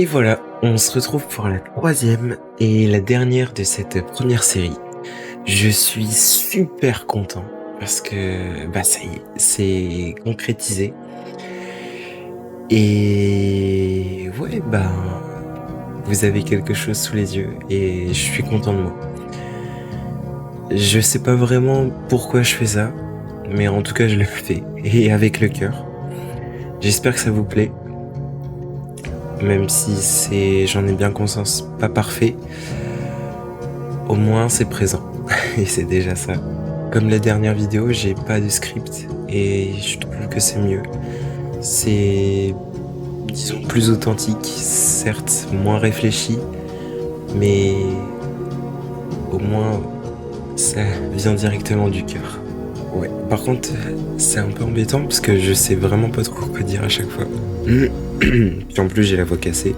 Et voilà, on se retrouve pour la troisième et la dernière de cette première série. Je suis super content parce que ça y est, c'est concrétisé. Et ouais, vous avez quelque chose sous les yeux et je suis content de moi. Je sais pas vraiment pourquoi je fais ça, mais en tout cas je le fais et avec le cœur. J'espère que ça vous plaît. Même si j'en ai bien conscience, pas parfait, au moins c'est présent. Et c'est déjà ça. Comme la dernière vidéo, j'ai pas de script et je trouve que c'est mieux. C'est, disons, plus authentique, certes moins réfléchi, mais au moins ça vient directement du cœur. Ouais, par contre, c'est un peu embêtant parce que je sais vraiment pas trop quoi dire à chaque fois. Puis en plus, j'ai la voix cassée.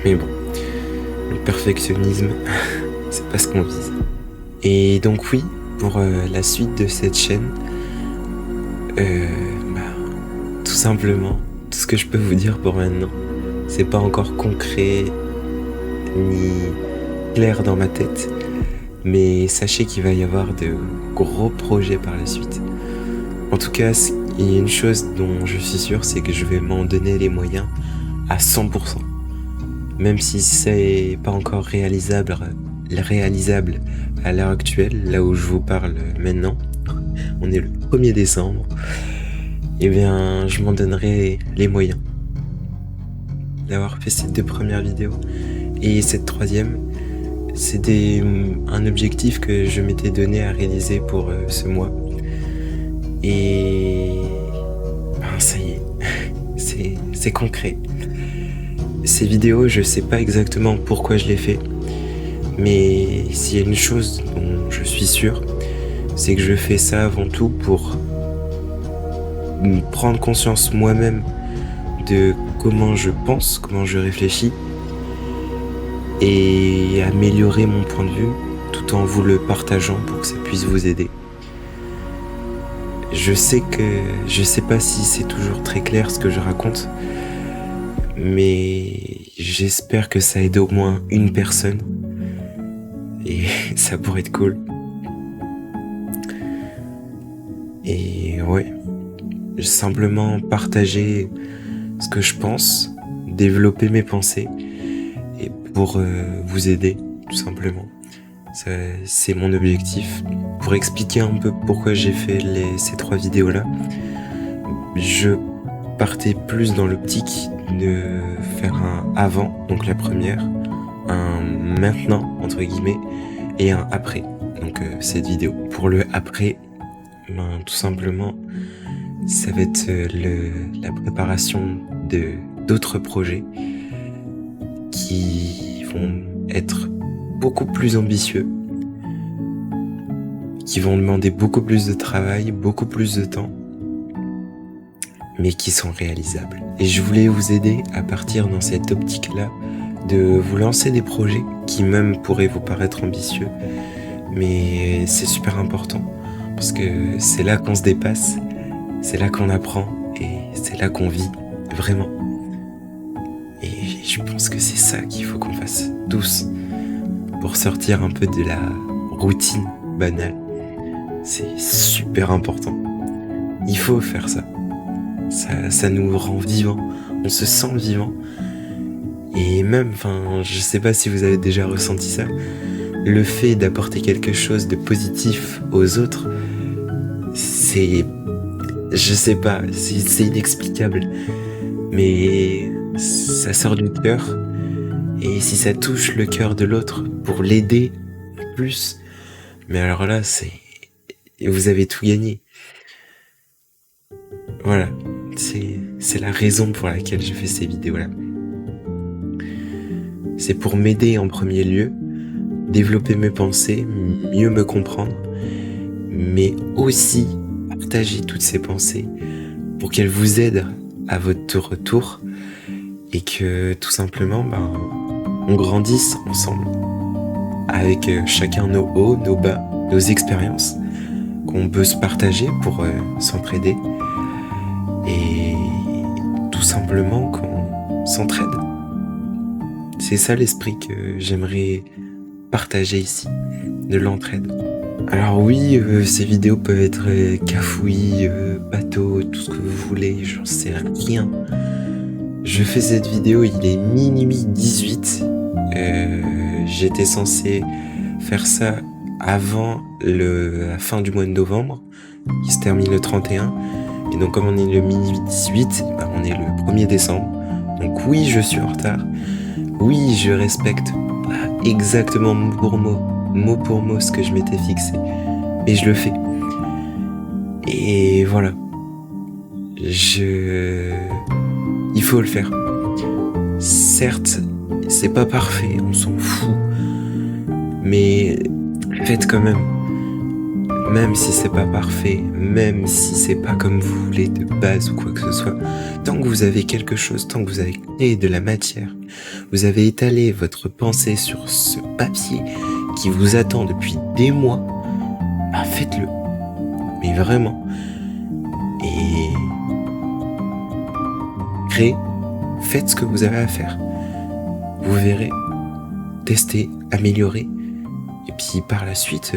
Mais bon, le perfectionnisme, c'est pas ce qu'on vise. Et donc oui, pour la suite de cette chaîne, tout simplement, tout ce que je peux vous dire pour maintenant, c'est pas encore concret ni clair dans ma tête, mais sachez qu'il va y avoir de gros projets par la suite. En tout cas, il y a une chose dont je suis sûr, c'est que je vais m'en donner les moyens à 100%. Même si c'est pas encore réalisable à l'heure actuelle, là où je vous parle maintenant, on est le 1er décembre, eh bien je m'en donnerai les moyens d'avoir fait ces 2 premières vidéos. Et cette troisième, c'était un objectif que je m'étais donné à réaliser pour ce mois. Et ça y est, c'est concret. Ces vidéos, je sais pas exactement pourquoi je les fais, mais s'il y a une chose dont je suis sûr, c'est que je fais ça avant tout pour prendre conscience moi-même de comment je pense, comment je réfléchis, et améliorer mon point de vue tout en vous le partageant pour que ça puisse vous aider. Je sais pas si c'est toujours très clair ce que je raconte, mais j'espère que ça aide au moins une personne et ça pourrait être cool. Et ouais, simplement partager ce que je pense, développer mes pensées et pour vous aider tout simplement. C'est mon objectif. Pour expliquer un peu pourquoi j'ai fait ces 3 vidéos là, je partais plus dans l'optique de faire un avant, donc la première, un maintenant entre guillemets et un après, donc cette vidéo. Pour le après, tout simplement ça va être la préparation de d'autres projets qui vont être beaucoup plus ambitieux, qui vont demander beaucoup plus de travail, beaucoup plus de temps, mais qui sont réalisables. Et je voulais vous aider à partir dans cette optique-là, de vous lancer des projets qui même pourraient vous paraître ambitieux, mais c'est super important, parce que c'est là qu'on se dépasse, c'est là qu'on apprend, et c'est là qu'on vit, vraiment. Et je pense que c'est ça qu'il faut qu'on fasse tous, pour sortir un peu de la routine banale. C'est super important. Il faut faire ça. Ça nous rend vivants. On se sent vivant. Et même, je sais pas si vous avez déjà ressenti ça, le fait d'apporter quelque chose de positif aux autres, je sais pas, c'est inexplicable. Mais ça sort du cœur. Et si ça touche le cœur de l'autre pour l'aider plus, mais alors là, vous avez tout gagné. Voilà, c'est la raison pour laquelle je fais ces vidéos-là. C'est pour m'aider en premier lieu, développer mes pensées, mieux me comprendre, mais aussi partager toutes ces pensées pour qu'elles vous aident à votre retour et que tout simplement, on grandisse ensemble avec chacun nos hauts, nos bas, nos expériences qu'on peut se partager pour s'entraider et tout simplement qu'on s'entraide. C'est ça l'esprit que j'aimerais partager ici, de l'entraide. Alors oui, ces vidéos peuvent être cafouilles, bateau, tout ce que vous voulez, j'en sais rien. Je fais cette vidéo, il est minuit 18. J'étais censé faire ça avant la fin du mois de novembre, qui se termine le 31. Et donc comme on est le minuit 18, on est le 1er décembre. Donc oui, je suis en retard. Oui, je respecte pas exactement mot pour mot ce que je m'étais fixé. Et je le fais. Et voilà. Il faut le faire. Certes, c'est pas parfait, on s'en fout. Mais faites quand même. Même si c'est pas parfait, même si c'est pas comme vous voulez de base ou quoi que ce soit, tant que vous avez quelque chose, tant que vous avez créé de la matière, vous avez étalé votre pensée sur ce papier qui vous attend depuis des mois, faites-le. Mais vraiment. Et créez, faites ce que vous avez à faire. Vous verrez, testez, améliorez, et puis par la suite,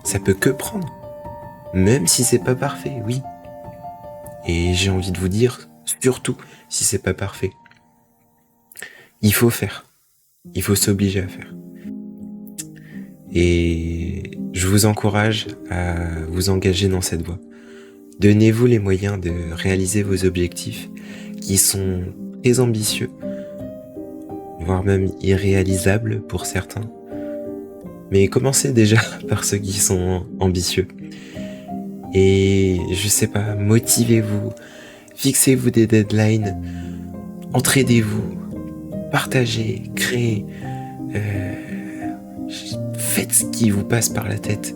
ça peut que prendre. Même si c'est pas parfait, oui. Et j'ai envie de vous dire, surtout si c'est pas parfait, il faut faire. Il faut s'obliger à faire. Et je vous encourage à vous engager dans cette voie. Donnez-vous les moyens de réaliser vos objectifs qui sont très ambitieux, voire même irréalisables pour certains. Mais commencez déjà par ceux qui sont ambitieux. Et je sais pas, motivez-vous, fixez-vous des deadlines, entraidez-vous, partagez, créez, faites ce qui vous passe par la tête.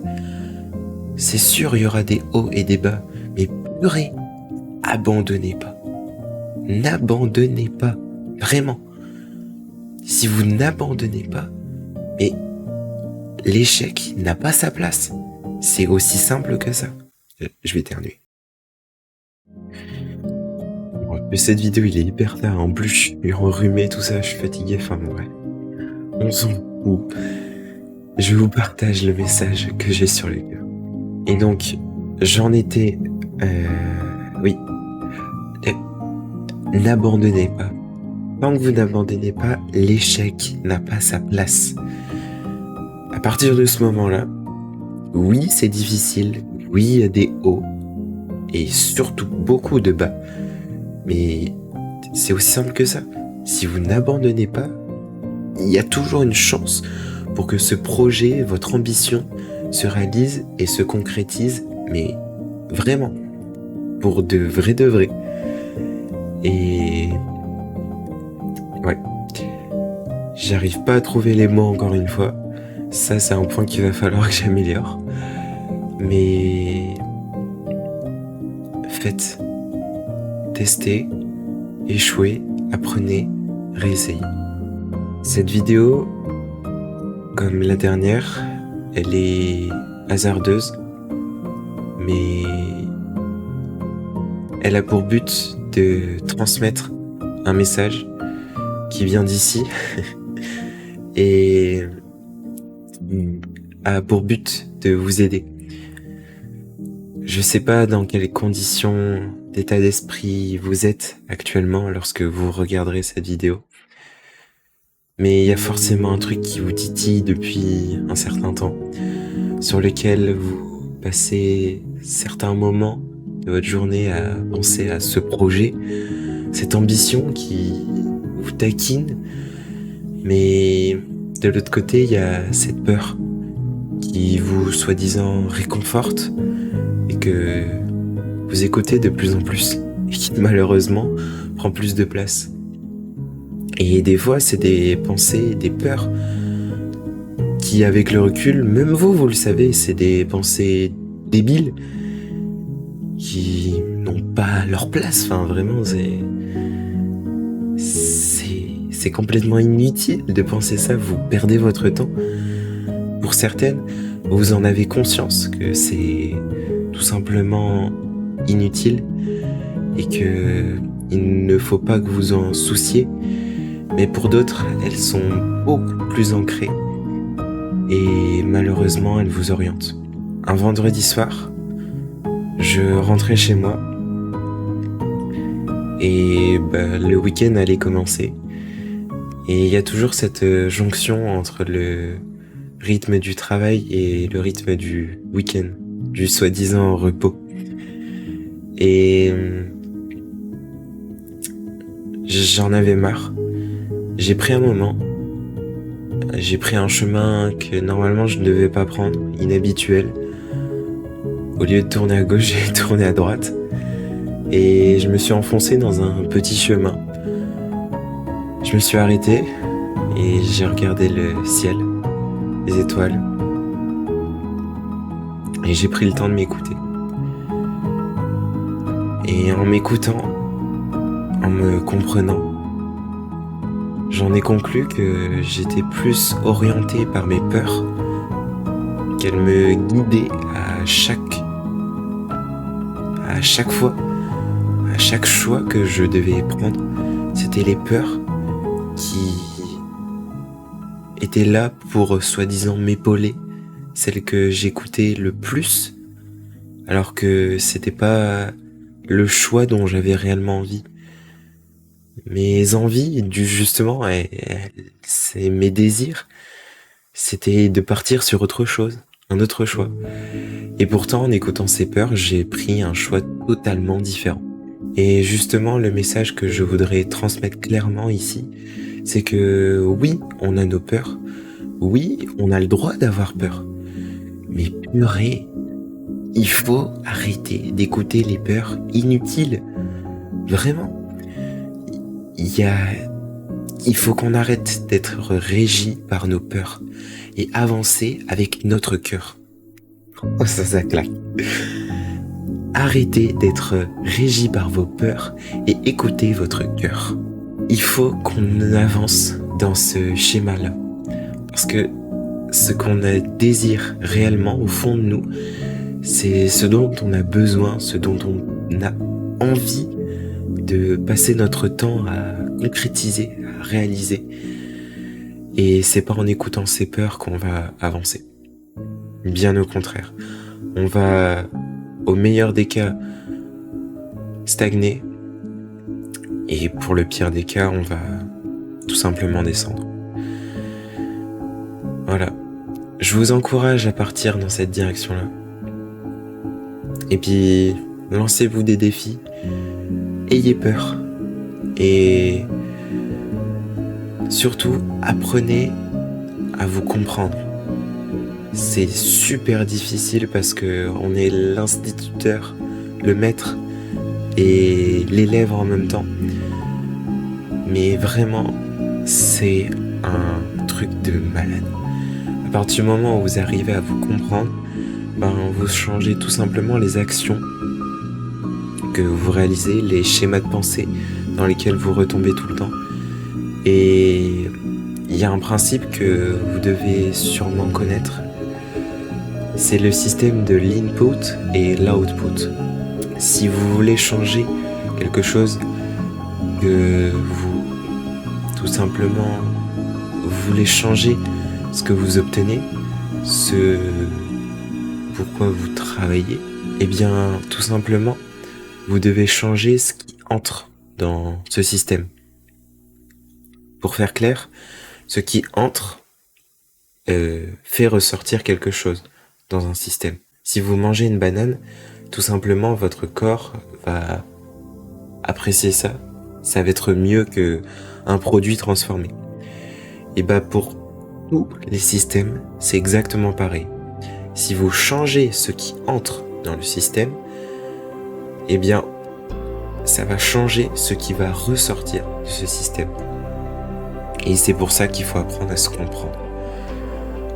C'est sûr, il y aura des hauts et des bas, mais purée, abandonnez pas. N'abandonnez pas, vraiment. Si vous n'abandonnez pas, mais l'échec n'a pas sa place. C'est aussi simple que ça. Je vais éternuer. Cette vidéo, il est hyper tard. En plus, je suis enrhumé, tout ça, je suis fatigué. Enfin, bon, ouais. On s'en fout. Je vous partage le message que j'ai sur le cœur. Et donc, j'en étais... oui. N'abandonnez pas. Tant que vous n'abandonnez pas, l'échec n'a pas sa place. À partir de ce moment-là, oui, c'est difficile, oui, il y a des hauts, et surtout beaucoup de bas, mais c'est aussi simple que ça. Si vous n'abandonnez pas, il y a toujours une chance pour que ce projet, votre ambition, se réalise et se concrétise, mais vraiment, pour de vrai. Et... ouais, j'arrive pas à trouver les mots encore une fois. Ça, c'est un point qu'il va falloir que j'améliore. Mais faites, testez, échouez, apprenez, réessayez. Cette vidéo, comme la dernière, elle est hasardeuse, mais elle a pour but de transmettre un message qui vient d'ici et a pour but de vous aider. Je sais pas dans quelles conditions d'état d'esprit vous êtes actuellement lorsque vous regarderez cette vidéo, mais il y a forcément un truc qui vous titille depuis un certain temps, sur lequel vous passez certains moments de votre journée à penser à ce projet, cette ambition qui vous taquine, mais de l'autre côté, il y a cette peur qui vous soi-disant réconforte et que vous écoutez de plus en plus et qui malheureusement prend plus de place. Et des fois, c'est des pensées, des peurs qui, avec le recul, même vous le savez, c'est des pensées débiles qui n'ont pas leur place. Enfin, vraiment, c'est complètement inutile de penser ça. Vous perdez votre temps. Pour certaines, vous en avez conscience que c'est tout simplement inutile et que il ne faut pas que vous en souciez. Mais pour d'autres, elles sont beaucoup plus ancrées et malheureusement, elles vous orientent. Un vendredi soir, je rentrais chez moi et le week-end allait commencer. Et il y a toujours cette jonction entre le rythme du travail et le rythme du week-end, du soi-disant repos. Et j'en avais marre. J'ai pris un moment. J'ai pris un chemin que normalement je ne devais pas prendre, inhabituel. Au lieu de tourner à gauche, j'ai tourné à droite. Et je me suis enfoncé dans un petit chemin. Je me suis arrêté et j'ai regardé le ciel, les étoiles. Et j'ai pris le temps de m'écouter. Et en m'écoutant, en me comprenant, j'en ai conclu que j'étais plus orienté par mes peurs, qu'elles me guidaient à chaque fois, à chaque choix que je devais prendre. C'était les peurs qui étaient là pour soi-disant m'épauler, celles que j'écoutais le plus, alors que c'était pas le choix dont j'avais réellement envie. Mes envies, justement, c'est mes désirs, c'était de partir sur autre chose, un autre choix. Et pourtant, en écoutant ces peurs, j'ai pris un choix totalement différent. Et justement, le message que je voudrais transmettre clairement ici, c'est que oui, on a nos peurs, oui, on a le droit d'avoir peur. Mais purée, il faut arrêter d'écouter les peurs inutiles. Vraiment. Il faut qu'on arrête d'être régi par nos peurs et avancer avec notre cœur. Oh, ça claque. Arrêtez d'être régi par vos peurs et écoutez votre cœur. Il faut qu'on avance dans ce schéma-là. Parce que ce qu'on désire réellement au fond de nous, c'est ce dont on a besoin, ce dont on a envie de passer notre temps à concrétiser, à réaliser. Et c'est pas en écoutant ces peurs qu'on va avancer. Bien au contraire. On va, au meilleur des cas, stagner. Et pour le pire des cas, on va tout simplement descendre. Voilà. Je vous encourage à partir dans cette direction-là. Et puis, lancez-vous des défis. Ayez peur. Et surtout, apprenez à vous comprendre. C'est super difficile parce que on est l'instituteur, le maître et l'élève en même temps. Mais vraiment, c'est un truc de malade. À partir du moment où vous arrivez à vous comprendre, vous changez tout simplement les actions que vous réalisez, les schémas de pensée dans lesquels vous retombez tout le temps. Et il y a un principe que vous devez sûrement connaître. C'est le système de l'input et l'output. Si vous voulez changer quelque chose, que vous, tout simplement, vous voulez changer ce que vous obtenez, ce pourquoi vous travaillez, eh bien, tout simplement, vous devez changer ce qui entre dans ce système. Pour faire clair, ce qui entre fait ressortir quelque chose dans un système. Si vous mangez une banane, tout simplement, votre corps va apprécier ça. Ça va être mieux qu'un produit transformé. Et pour tous les systèmes, c'est exactement pareil. Si vous changez ce qui entre dans le système, eh bien, ça va changer ce qui va ressortir de ce système. Et c'est pour ça qu'il faut apprendre à se comprendre.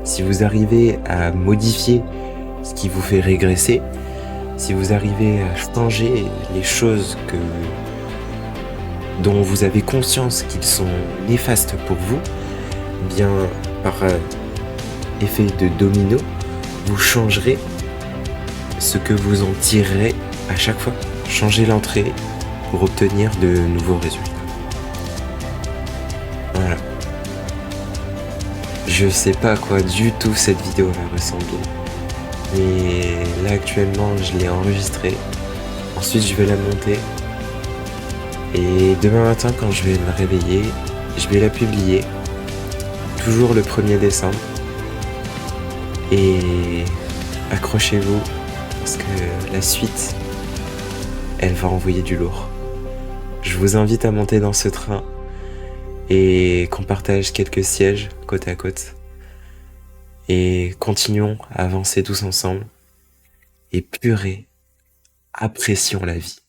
Si vous arrivez à modifier ce qui vous fait régresser, si vous arrivez à changer les choses dont vous avez conscience qu'ils sont néfastes pour vous, bien par effet de domino, vous changerez ce que vous en tirerez à chaque fois. Changez l'entrée pour obtenir de nouveaux résultats. Je sais pas à quoi du tout cette vidéo va ressembler. Mais là actuellement je l'ai enregistrée. Ensuite je vais la monter. Et demain matin quand je vais me réveiller, je vais la publier. Toujours le 1er décembre. Et accrochez-vous parce que la suite, elle va envoyer du lourd. Je vous invite à monter dans ce train et qu'on partage quelques sièges côte à côte. Et continuons à avancer tous ensemble. Et purée, apprécions la vie.